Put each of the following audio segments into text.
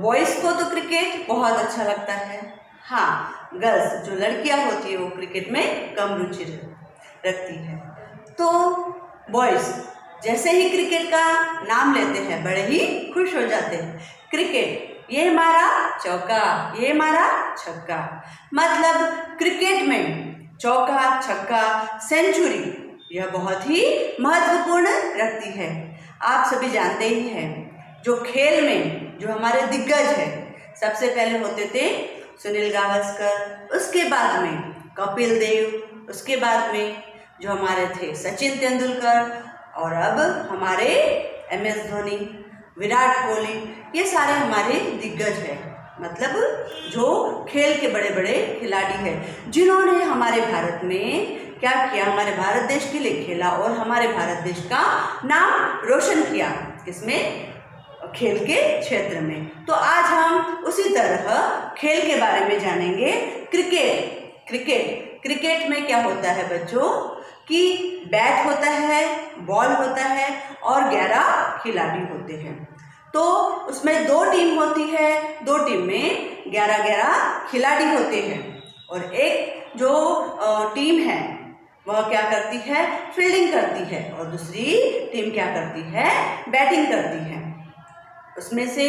Boys को तो cricket बहुत अच्छा लगता है। हाँ, गर्ल्स जो लड़कियां होती है वो क्रिकेट में कम रुचि रखती है। तो बॉयज़ जैसे ही क्रिकेट का नाम लेते हैं बड़े ही खुश हो जाते हैं। क्रिकेट, ये हमारा चौका, ये हमारा छक्का। मतलब क्रिकेट में चौका, छक्का, सेंचुरी यह बहुत ही महत्वपूर्ण रखती है। आप सभी जानते ही हैं जो खेल में जो हमारे दिग्गज है, सबसे पहले होते थे सुनील गावस्कर, उसके बाद में कपिल देव, उसके बाद में जो हमारे थे सचिन तेंदुलकर, और अब हमारे MS धोनी, विराट कोहली, ये सारे हमारे दिग्गज हैं। मतलब जो खेल के बड़े बड़े खिलाड़ी हैं जिन्होंने हमारे भारत में क्या किया, हमारे भारत देश के लिए खेला और हमारे भारत देश का नाम रोशन किया। किसमें? खेल के क्षेत्र में। तो आज हम उसी तरह खेल के बारे में जानेंगे। क्रिकेट में क्या होता है बच्चों कि बैट होता है, बॉल होता है और 11 खिलाड़ी होते हैं। तो उसमें 2 टीम होती है, 2 टीम में 11-11 खिलाड़ी होते हैं और एक जो टीम है वह क्या करती है, फील्डिंग करती है और दूसरी टीम क्या करती है, बैटिंग करती है। उसमें से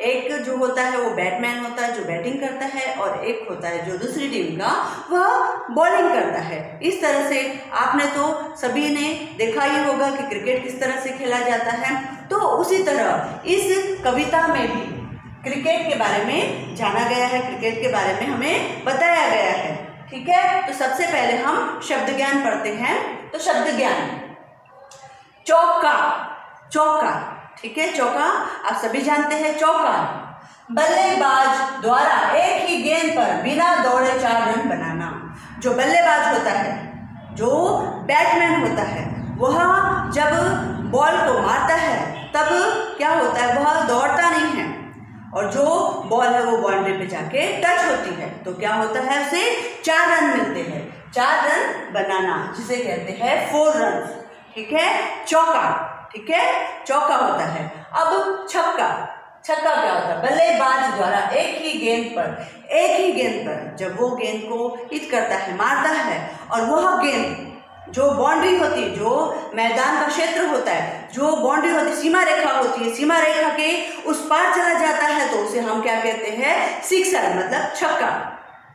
एक जो होता है वो बैट्समैन होता है जो बैटिंग करता है और एक होता है जो दूसरी टीम का वह बॉलिंग करता है। इस तरह से आपने तो सभी ने देखा ही होगा कि क्रिकेट किस तरह से खेला जाता है। तो उसी तरह इस कविता में भी क्रिकेट के बारे में जाना गया है, क्रिकेट के बारे में हमें बताया गया है। ठीक है, तो सबसे पहले हम शब्द ज्ञान पढ़ते हैं। तो शब्द ज्ञान, चौका, ठीक है, चौका आप सभी जानते हैं। चौका बल्लेबाज द्वारा एक ही गेंद पर बिना दौड़े 4 रन बनाना। जो बल्लेबाज होता है, जो बैट्समैन होता है, वह जब बॉल को मारता है तब क्या होता है, वह दौड़ता नहीं है और जो बॉल है वो बाउंड्री पे जाके टच होती है तो क्या होता है, उसे 4 रन मिलते हैं। 4 रन बनाना जिसे कहते हैं 4 रन। ठीक है, चौका, ठीक है, चौका होता है। अब छक्का क्या होता है, बल्लेबाज द्वारा एक ही गेंद पर जब वो गेंद को हिट करता है, मारता है और वह गेंद जो बाउंड्री होती है, जो मैदान का क्षेत्र होता है, जो बाउंड्री होती है, सीमा रेखा होती है, सीमा रेखा के उस पार चला जाता है तो उसे हम क्या कहते हैं, सिक्सर, मतलब छक्का।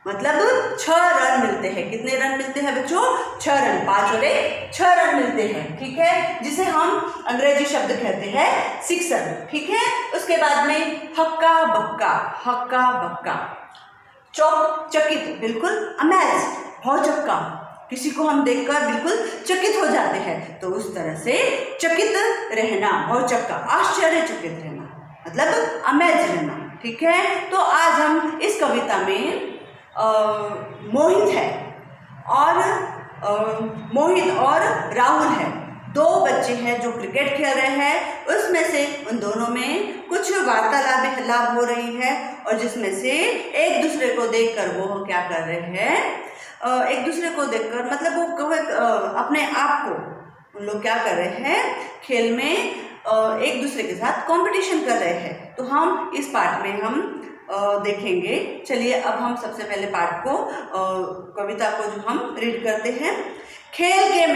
मतलब 6 रन मिलते हैं। कितने रन मिलते हैं बच्चों? 6 रन। 5 और 1 6 रन मिलते हैं। ठीक है, जिसे हम अंग्रेजी शब्द कहते हैं सिक्सर। ठीक है, उसके बाद में हक्का बक्का, चकित, बिल्कुल अमेज, भौचक्का, किसी को हम देखकर बिल्कुल चकित हो जाते हैं तो उस तरह से चकित रहना, भौचक्का, आश्चर्यचकित रहना, मतलब अमेज रहना। ठीक है, तो आज हम इस कविता में मोहित और राहुल है, 2 बच्चे हैं जो क्रिकेट खेल रहे हैं। उसमें से उन दोनों में कुछ वार्तालाप हो रही है और जिसमें से एक दूसरे को देखकर वो क्या कर रहे हैं, एक दूसरे को देखकर मतलब वो अपने आप को उन लोग क्या कर रहे हैं, खेल में एक दूसरे के साथ कंपटीशन कर रहे हैं। तो हम इस पार्ट में हम देखेंगे। चलिए अब हम सबसे पहले पार्ट को, कविता को जो हम रीड करते हैं। खेल के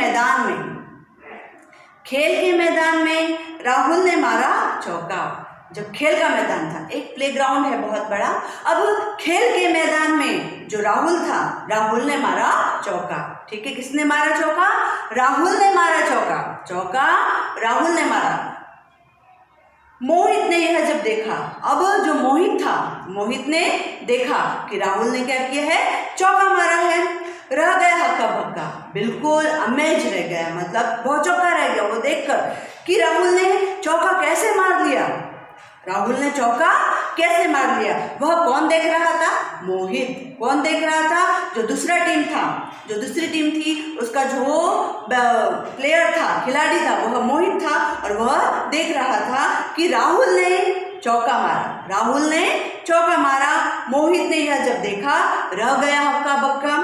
मैदान में राहुल ने मारा चौका। जब खेल का मैदान था, एक प्लेग्राउंड है बहुत बड़ा, अब खेल के मैदान में जो राहुल था, राहुल ने मारा चौका। ठीक है, किसने मारा चौका? राहुल ने मारा चौका, राहुल ने मारा। मोहित ने यह जब देखा, अब जो मोहित ने देखा कि राहुल ने क्या किया है, चौका मारा है, रह गया हक्का बक्का, बिल्कुल अमेज रह गया, मतलब बहुत चौका रह गया वो देखकर कि राहुल ने चौका कैसे मार लिया। वह कौन देख रहा था? मोहित। कौन देख रहा था? जो दूसरी टीम थी उसका जो प्लेयर था, खिलाड़ी था, वह मोहित था और वह देख रहा था कि राहुल ने चौका मारा। मोहित ने यह जब देखा, रह गया हक्का बक्का।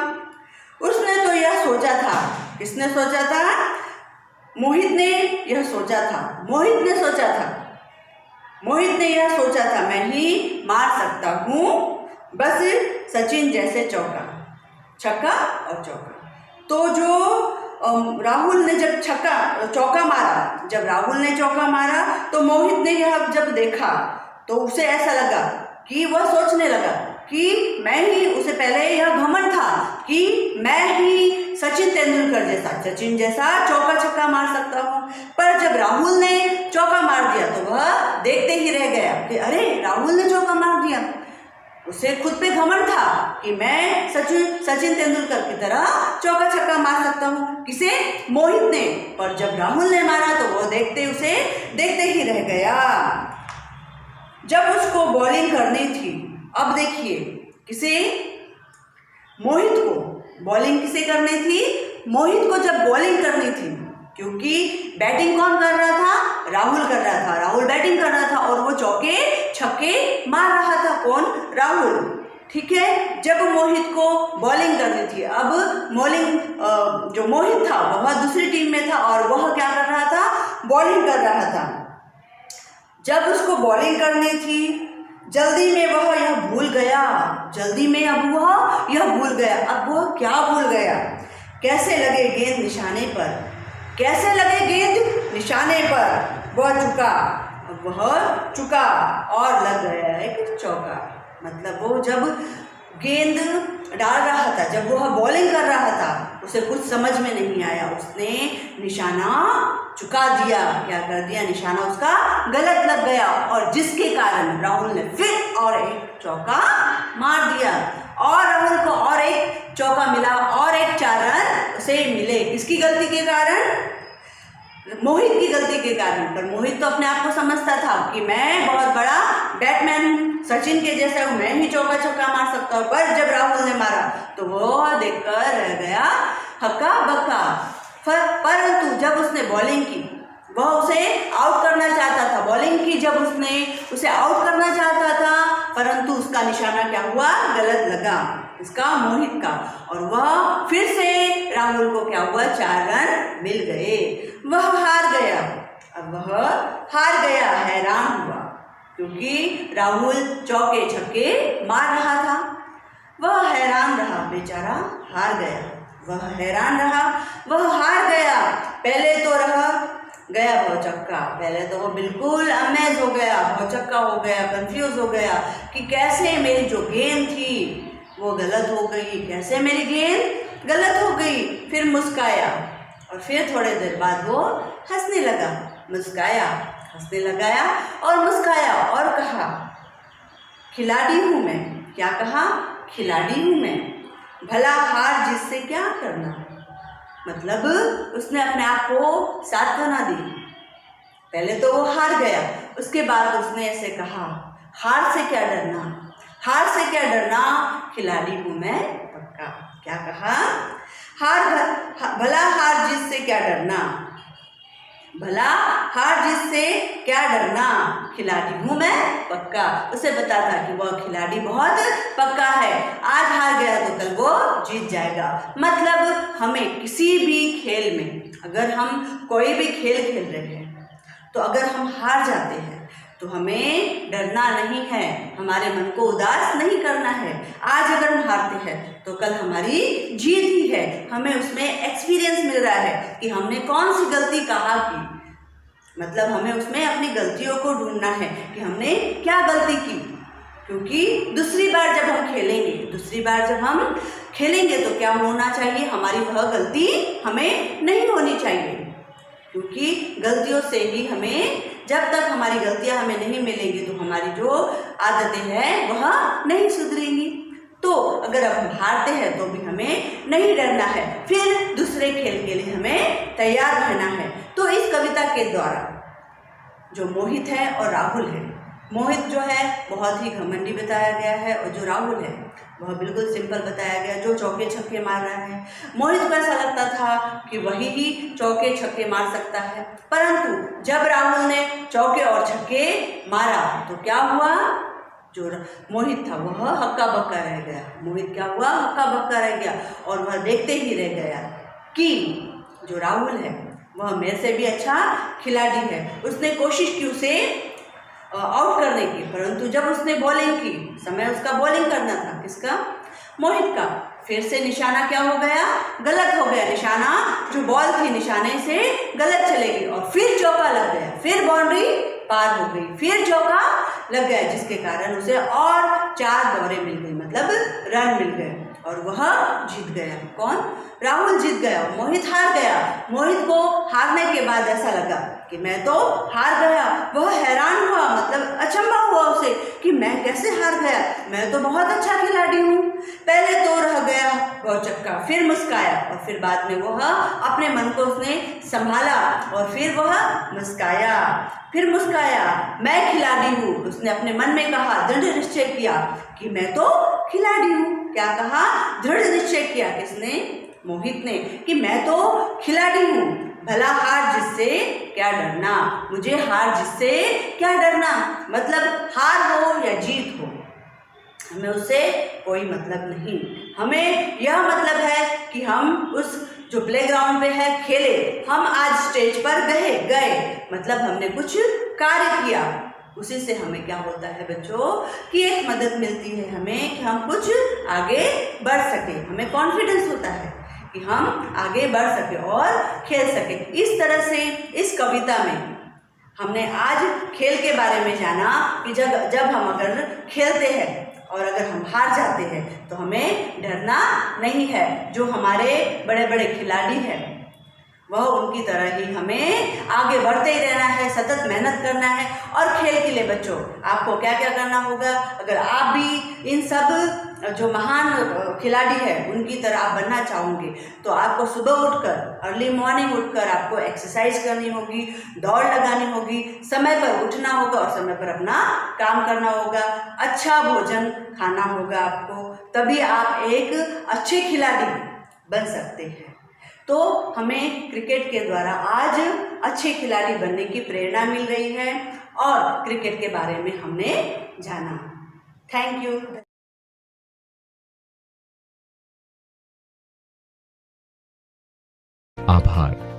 उसने तो यह सोचा था, किसने सोचा था? मोहित ने सोचा था मोहित ने यह सोचा था मैं ही मार सकता हूँ बस सचिन जैसे छक्का और चौका। तो जो राहुल ने जब चौका मारा, जब राहुल ने चौका मारा तो मोहित ने यह जब देखा तो उसे ऐसा लगा कि वह सोचने लगा कि मैं ही, उसे पहले यह घमंड था कि मैं ही सचिन तेंदुलकर जैसा चौका छक्का मार सकता हूँ। पर जब राहुल ने चौका मार दिया तो वह देखते ही रह गया कि अरे राहुल ने चौका मार दिया। उसे खुद पे घमंड था कि मैं सचिन तेंदुलकर की तरह चौका छक्का मार सकता हूँ। किसे? मोहित ने। पर जब राहुल ने मारा तो वो उसे देखते ही रह गया। जब उसको बॉलिंग करनी थी, अब देखिए किसे? मोहित को बॉलिंग किसे करनी थी? मोहित को जब बॉलिंग करनी थी, क्योंकि बैटिंग कौन कर रहा था? राहुल कर रहा था। राहुल बैटिंग कर रहा था और वो चौके छक्के मार रहा था। कौन? राहुल। ठीक है। जब मोहित को बॉलिंग करनी थी, अब जो मोहित था वह दूसरी टीम में था और वह क्या कर रहा था? बॉलिंग कर रहा था। जब उसको बॉलिंग करनी थी, जल्दी में वह यह भूल गया। अब वह क्या भूल गया? कैसे लगे गेंद निशाने पर? वह चुका और लग गया एक चौका। मतलब वो जब गेंद डाल रहा था, जब वह बॉलिंग कर रहा था, उसे कुछ समझ में नहीं आया, उसने निशाना चुका दिया। क्या कर दिया? निशाना उसका गलत लग गया और जिसके कारण राहुल ने फिर और एक चौका मार दिया और राहुल को और एक चौका मिला और एक 4 रन उसे मिले। किसकी गलती के कारण? मोहित की गलती के कारण। पर मोहित तो अपने आप को समझता था कि मैं बहुत बड़ा बैट्समैन हूँ, सचिन के जैसा हूँ, मैं ही चौका छक्का मार सकता हूँ। पर जब राहुल ने मारा तो वो देखकर रह गया हक्का बक्का। परंतु जब उसने बॉलिंग की, वह उसे आउट करना चाहता था। बॉलिंग की जब उसने उसे आउट करना चाहता था, परंतु उसका निशाना क्या हुआ? गलत लगा, इसका मोहित का, और वह फिर से राहुल को क्या हुआ? 4 रन मिल गए। वह हार गया। अब वह हार गया, हैरान हुआ, क्योंकि राहुल चौके छक्के मार रहा था। वह हैरान रहा, बेचारा हार गया। वह हैरान रहा, वह हार गया। पहले तो रह गया भौचक्का, पहले तो वो बिल्कुल अमेज हो गया, भौचक्का हो गया, कंफ्यूज हो गया कि कैसे मेरी जो गेंद थी वो गलत हो गई, कैसे मेरी गेंद गलत हो गई। फिर मुस्काया और फिर थोड़ी देर बाद वो हंसने लगा, मुस्काया और कहा खिलाड़ी हूँ मैं। क्या कहा? खिलाड़ी हूँ मैं, भला हार जीत से क्या करना। मतलब उसने अपने आप को सांत्वना दी। पहले तो वो हार गया, उसके बाद उसने ऐसे कहा हार से क्या डरना, खिलाड़ी हूँ मैं पक्का। क्या कहा? भला हार जीत से क्या डरना, खिलाड़ी हूँ मैं पक्का। उसे पता था कि वह खिलाड़ी बहुत पक्का है, आज हार गया तो कल वो जीत जाएगा। मतलब हमें किसी भी खेल में, अगर हम कोई भी खेल खेल रहे हैं तो अगर हम हार जाते हैं तो हमें डरना नहीं है, हमारे मन को उदास नहीं करना है। आज अगर हम हारते हैं तो कल हमारी जीत ही है। हमें उसमें एक्सपीरियंस मिल रहा है कि हमने कौन सी गलती कहाँ की। मतलब हमें उसमें अपनी गलतियों को ढूंढना है कि हमने क्या गलती की, क्योंकि दूसरी बार जब हम खेलेंगे तो क्या होना चाहिए? हमारी वह गलती हमें नहीं होनी चाहिए, क्योंकि गलतियों से ही हमें, जब तक हमारी गलतियां हमें नहीं मिलेंगी तो हमारी जो आदतें हैं वह नहीं सुधरेंगी। तो अगर अब हम हारते हैं तो भी हमें नहीं डरना है, फिर दूसरे खेल के लिए हमें तैयार रहना है। तो इस कविता के द्वारा जो मोहित है और राहुल है, मोहित जो है बहुत ही घमंडी बताया गया है और जो राहुल है वह बिल्कुल सिंपल बताया गया, जो चौके छक्के मार रहा है। मोहित को ऐसा लगता था कि वही ही चौके छक्के मार सकता है, परंतु जब राहुल ने चौके और छक्के मारा तो क्या हुआ? जो मोहित था वह हक्का बक्का रह गया। मोहित क्या हुआ? हक्का बक्का रह गया और वह देखते ही रह गया कि जो राहुल है वह मेरे से भी अच्छा खिलाड़ी है। उसने कोशिश की उसे आउट करने की, परंतु जब उसने बॉलिंग की, समय उसका बॉलिंग करना था, किसका? मोहित का, फिर से निशाना क्या हो गया? गलत हो गया। निशाना जो बॉल थी निशाने से गलत चले गई और फिर चौका लग गया, फिर बाउंड्री पार हो गई, फिर चौका लग गया, जिसके कारण उसे और 4 दौड़े मिल गई, मतलब रन मिल गए और वह जीत गया। कौन? राहुल जीत गया, मोहित हार गया। मोहित को हारने के बाद ऐसा लगा कि मैं तो हार गया। वह हैरान हुआ, मतलब अचंभा हुआ उसे कि मैं कैसे हार गया, मैं तो बहुत अच्छा खिलाड़ी हूँ। पहले तो रह गया भौचक्का, फिर मुस्काया और फिर बाद में वह अपने मन को उसने संभाला और फिर वह मुस्काया, फिर मुस्काया। मैं खिलाड़ी हूँ, उसने अपने मन में कहा, दृढ़ निश्चय किया कि मैं तो खिलाड़ी हूँ। क्या कहा? दृढ़ निश्चय किया। किसने? मोहित ने, कि मैं तो खिलाड़ी हूँ, भला हार जिससे क्या डरना, मुझे हार जिससे क्या डरना। मतलब हार हो या जीत हो, हमें उससे कोई मतलब नहीं। हमें यह मतलब है कि हम उस जो प्लेग्राउंड पे है खेले, हम आज स्टेज पर गए, मतलब हमने कुछ कार्य किया, उसी से हमें क्या होता है बच्चों कि एक मदद मिलती है हमें कि हम कुछ आगे बढ़ सके, हमें कॉन्फिडेंस होता है कि हम आगे बढ़ सके और खेल सके। इस तरह से इस कविता में हमने आज खेल के बारे में जाना कि जब हम अगर खेलते हैं और अगर हम हार जाते हैं तो हमें डरना नहीं है। जो हमारे बड़े बड़े खिलाड़ी हैं वह उनकी तरह ही हमें आगे बढ़ते ही रहना है, सतत मेहनत करना है। और खेल के लिए बच्चों आपको क्या क्या करना होगा, अगर आप भी इन सब जो महान खिलाड़ी है उनकी तरह आप बनना चाहोगे तो आपको सुबह उठकर, अर्ली मॉर्निंग उठकर आपको एक्सरसाइज करनी होगी, दौड़ लगानी होगी, समय पर उठना होगा और समय पर अपना काम करना होगा, अच्छा भोजन खाना होगा आपको, तभी आप एक अच्छे खिलाड़ी बन सकते हैं। तो हमें क्रिकेट के द्वारा आज अच्छे खिलाड़ी बनने की प्रेरणा मिल रही है और क्रिकेट के बारे में हमने जाना। Thank you. आभार।